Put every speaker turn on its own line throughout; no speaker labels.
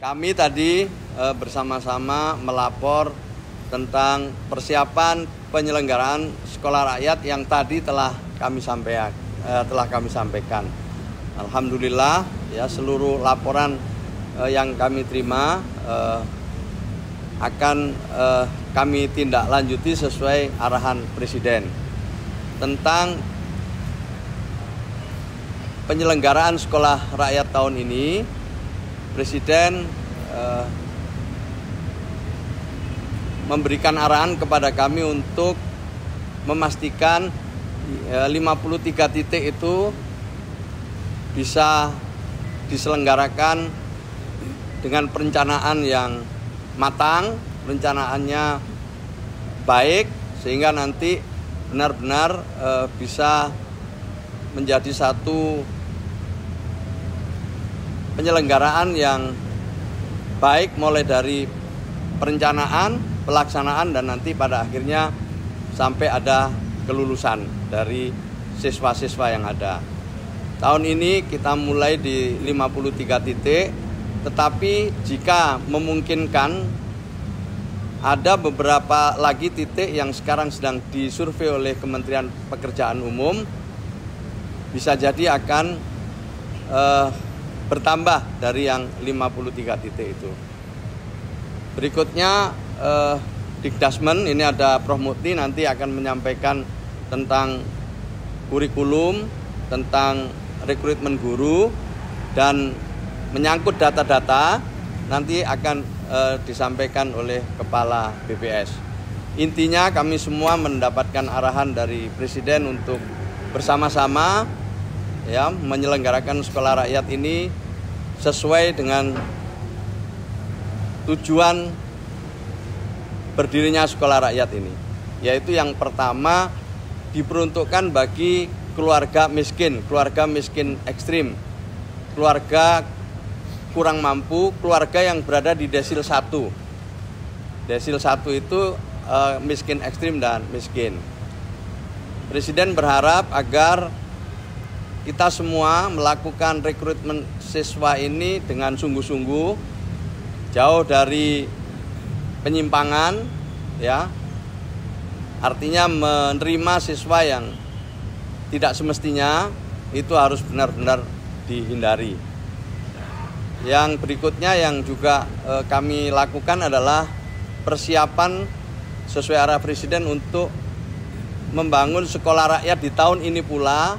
Kami tadi bersama-sama melapor tentang persiapan penyelenggaraan sekolah rakyat yang tadi telah kami sampaikan. Alhamdulillah ya, seluruh laporan yang kami terima akan kami tindak lanjuti sesuai arahan Presiden tentang penyelenggaraan sekolah rakyat tahun ini. Presiden memberikan arahan kepada kami untuk memastikan 53 titik itu bisa diselenggarakan dengan perencanaan yang matang, perencanaannya baik, sehingga nanti benar-benar bisa menjadi satu penyelenggaraan yang baik, mulai dari perencanaan, pelaksanaan, dan nanti pada akhirnya sampai ada kelulusan dari siswa-siswa yang ada. Tahun ini kita mulai di 53 titik, tetapi jika memungkinkan ada beberapa lagi titik yang sekarang sedang disurvei oleh Kementerian Pekerjaan Umum, bisa jadi akan bertambah dari yang 53 titik itu. Berikutnya Dikdasmen, ini ada Prof. Mukti nanti akan menyampaikan tentang kurikulum, tentang rekrutmen guru, dan menyangkut data-data nanti akan disampaikan oleh Kepala BPS. Intinya kami semua mendapatkan arahan dari Presiden untuk bersama-sama ya menyelenggarakan sekolah rakyat ini sesuai dengan tujuan berdirinya sekolah rakyat ini, yaitu yang pertama diperuntukkan bagi keluarga miskin ekstrim, keluarga kurang mampu, keluarga yang berada di desil 1. Desil 1 itu miskin ekstrim dan miskin. Presiden berharap agar kita semua melakukan rekrutmen siswa ini dengan sungguh-sungguh, jauh dari penyimpangan ya. Artinya menerima siswa yang tidak semestinya, itu harus benar-benar dihindari. Yang berikutnya yang juga kami lakukan adalah persiapan sesuai arah Presiden untuk membangun sekolah rakyat di tahun ini pula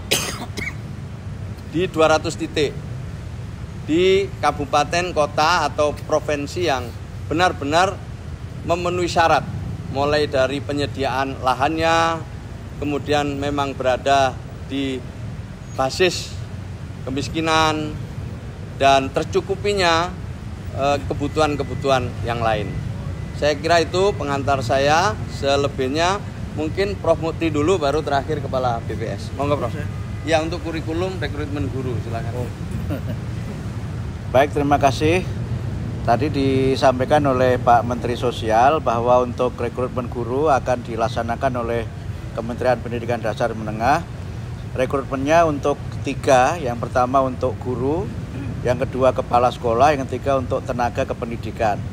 di 200 titik di kabupaten, kota, atau provinsi yang benar-benar memenuhi syarat, mulai dari penyediaan lahannya, kemudian memang berada di basis kemiskinan, dan tercukupinya kebutuhan-kebutuhan yang lain. Saya kira itu pengantar saya. Selebihnya mungkin Prof. Mukti dulu, baru terakhir Kepala BPS. Monggo Prof. Ya, untuk kurikulum rekrutmen guru silakan.
Baik, terima kasih. Tadi disampaikan oleh Pak Menteri Sosial bahwa untuk rekrutmen guru akan dilaksanakan oleh Kementerian Pendidikan Dasar Menengah. Rekrutmennya untuk 3, yang pertama untuk guru, yang kedua kepala sekolah, yang ketiga untuk tenaga kependidikan.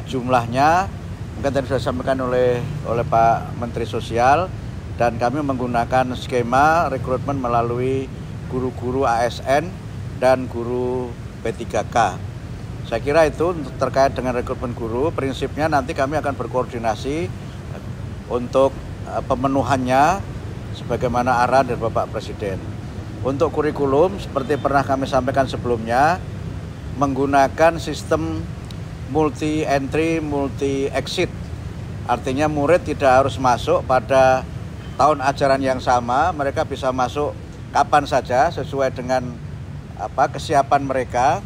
Jumlahnya mungkin tadi sudah disampaikan oleh Pak Menteri Sosial, dan kami menggunakan skema rekrutmen melalui guru-guru ASN dan guru P3K. Saya kira itu terkait dengan rekrutmen guru. Prinsipnya nanti kami akan berkoordinasi untuk pemenuhannya sebagaimana arahan dari Bapak Presiden. Untuk kurikulum, seperti pernah kami sampaikan sebelumnya, menggunakan sistem multi entry, multi exit. Artinya murid tidak harus masuk pada tahun ajaran yang sama, mereka bisa masuk kapan saja sesuai dengan kesiapan mereka,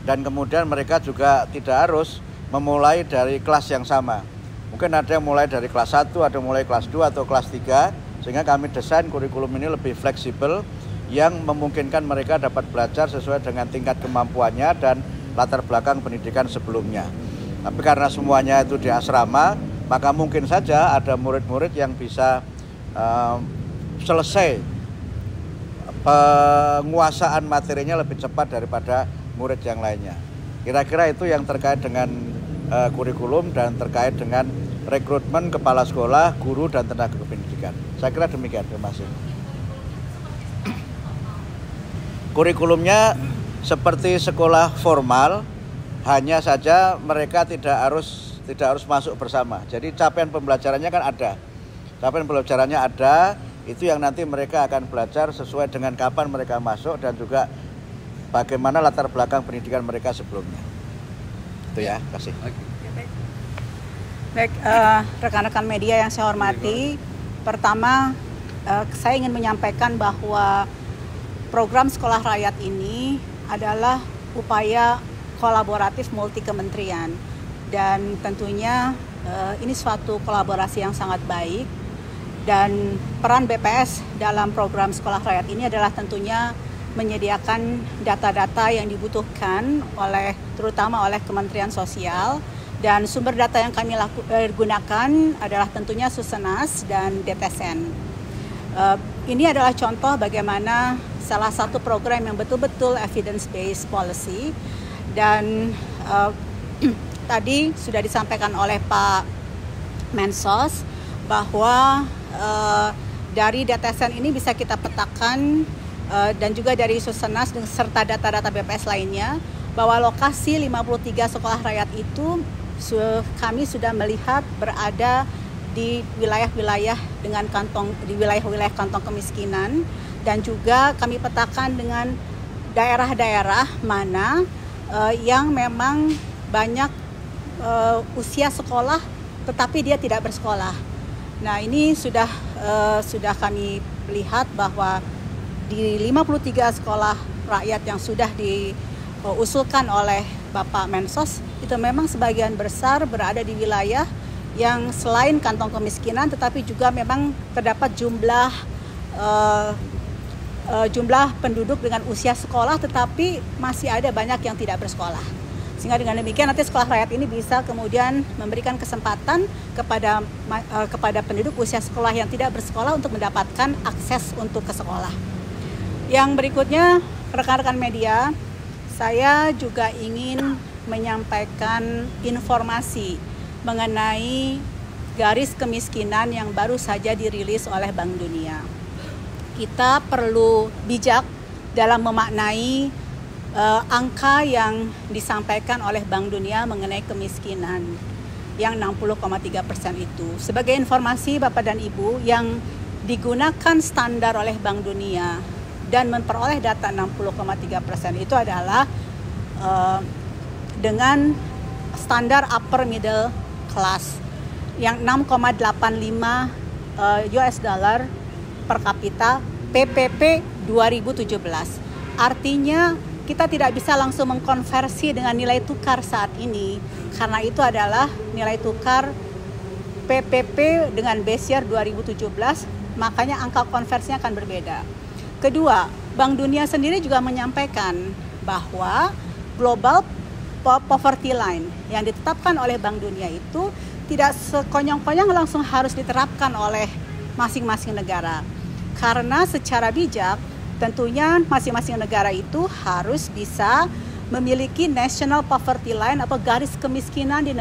dan kemudian mereka juga tidak harus memulai dari kelas yang sama. Mungkin ada yang mulai dari kelas 1, ada yang mulai kelas 2 atau kelas 3, sehingga kami desain kurikulum ini lebih fleksibel yang memungkinkan mereka dapat belajar sesuai dengan tingkat kemampuannya dan latar belakang pendidikan sebelumnya. Tapi karena semuanya itu di asrama, maka mungkin saja ada murid-murid yang bisa selesai penguasaan materinya lebih cepat daripada murid yang lainnya. Kira-kira itu yang terkait dengan kurikulum dan terkait dengan rekrutmen kepala sekolah, guru, dan tenaga kependidikan. Saya kira demikian, terima kasih. Kurikulumnya seperti sekolah formal, hanya saja mereka tidak harus masuk bersama. Jadi capaian pembelajarannya kan ada. Capaian pembelajarannya ada, itu yang nanti mereka akan belajar sesuai dengan kapan mereka masuk dan juga bagaimana latar belakang pendidikan mereka sebelumnya. Itu ya, kasih.
Baik, rekan-rekan media yang saya hormati, pertama saya ingin menyampaikan bahwa program Sekolah Rakyat ini adalah upaya kolaboratif multi kementerian dan tentunya ini suatu kolaborasi yang sangat baik, dan peran BPS dalam program Sekolah Rakyat ini adalah tentunya menyediakan data-data yang dibutuhkan terutama oleh Kementerian Sosial, dan sumber data yang kami gunakan adalah tentunya Susenas dan DTSN. Ini adalah contoh bagaimana salah satu program yang betul-betul evidence-based policy, dan tadi sudah disampaikan oleh Pak Mensos bahwa dari DTSN ini bisa kita petakan dan juga dari Susenas serta data-data BPS lainnya bahwa lokasi 53 sekolah rakyat itu kami sudah melihat berada di wilayah-wilayah dengan di wilayah-wilayah kantong kemiskinan, dan juga kami petakan dengan daerah-daerah mana yang memang banyak usia sekolah tetapi dia tidak bersekolah. Nah, ini sudah kami lihat bahwa di 53 sekolah rakyat yang sudah diusulkan oleh Bapak Mensos itu memang sebagian besar berada di wilayah yang selain kantong kemiskinan tetapi juga memang terdapat jumlah penduduk dengan usia sekolah tetapi masih ada banyak yang tidak bersekolah. Sehingga dengan demikian nanti sekolah rakyat ini bisa kemudian memberikan kesempatan kepada penduduk usia sekolah yang tidak bersekolah untuk mendapatkan akses untuk ke sekolah. Yang berikutnya, rekan-rekan media, saya juga ingin menyampaikan informasi mengenai garis kemiskinan yang baru saja dirilis oleh Bank Dunia. Kita perlu bijak dalam memaknai angka yang disampaikan oleh Bank Dunia mengenai kemiskinan yang 60,3% itu. Sebagai informasi Bapak dan Ibu, yang digunakan standar oleh Bank Dunia dan memperoleh data 60,3% itu adalah dengan standar upper middle class yang 6,85 US dollar per kapita PPP 2017. Artinya kita tidak bisa langsung mengkonversi dengan nilai tukar saat ini karena itu adalah nilai tukar PPP dengan base year 2017, makanya angka konversinya akan berbeda. Kedua, Bank Dunia sendiri juga menyampaikan bahwa global poverty line yang ditetapkan oleh Bank Dunia itu tidak sekonyong-konyong langsung harus diterapkan oleh masing-masing negara. Karena secara bijak, tentunya masing-masing negara itu harus bisa memiliki national poverty line atau garis kemiskinan di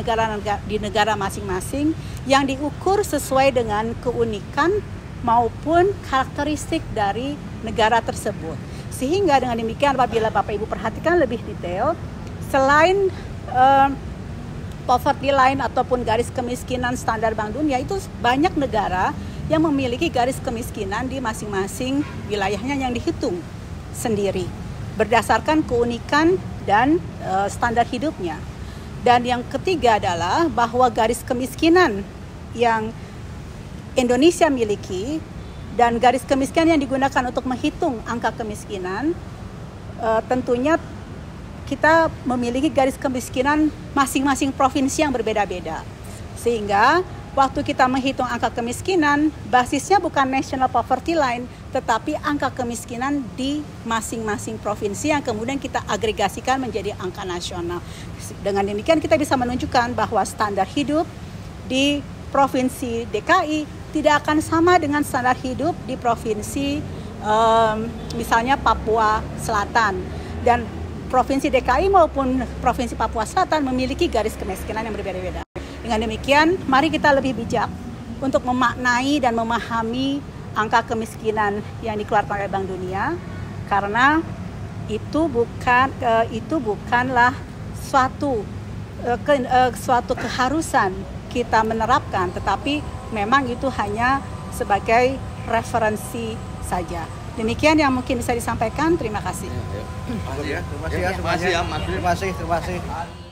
negara masing-masing yang diukur sesuai dengan keunikan maupun karakteristik dari negara tersebut. Sehingga dengan demikian apabila Bapak Ibu perhatikan lebih detail, selain poverty line ataupun garis kemiskinan standar Bank Dunia, itu banyak negara yang memiliki garis kemiskinan di masing-masing wilayahnya yang dihitung sendiri berdasarkan keunikan dan standar hidupnya. Dan yang ketiga adalah bahwa garis kemiskinan yang Indonesia miliki dan garis kemiskinan yang digunakan untuk menghitung angka kemiskinan, tentunya kita memiliki garis kemiskinan masing-masing provinsi yang berbeda-beda. Sehingga waktu kita menghitung angka kemiskinan, basisnya bukan national poverty line, tetapi angka kemiskinan di masing-masing provinsi yang kemudian kita agregasikan menjadi angka nasional. Dengan demikian kita bisa menunjukkan bahwa standar hidup di Provinsi DKI tidak akan sama dengan standar hidup di provinsi misalnya Papua Selatan. Dan Provinsi DKI maupun Provinsi Papua Selatan memiliki garis kemiskinan yang berbeda-beda. Dengan demikian, mari kita lebih bijak untuk memaknai dan memahami angka kemiskinan yang dikeluarkan oleh Bank Dunia, karena itu bukanlah suatu keharusan kita menerapkan, tetapi memang itu hanya sebagai referensi saja. Demikian yang mungkin bisa disampaikan. Terima kasih.
Terima kasih ya. Terima kasih ya. Terima kasih.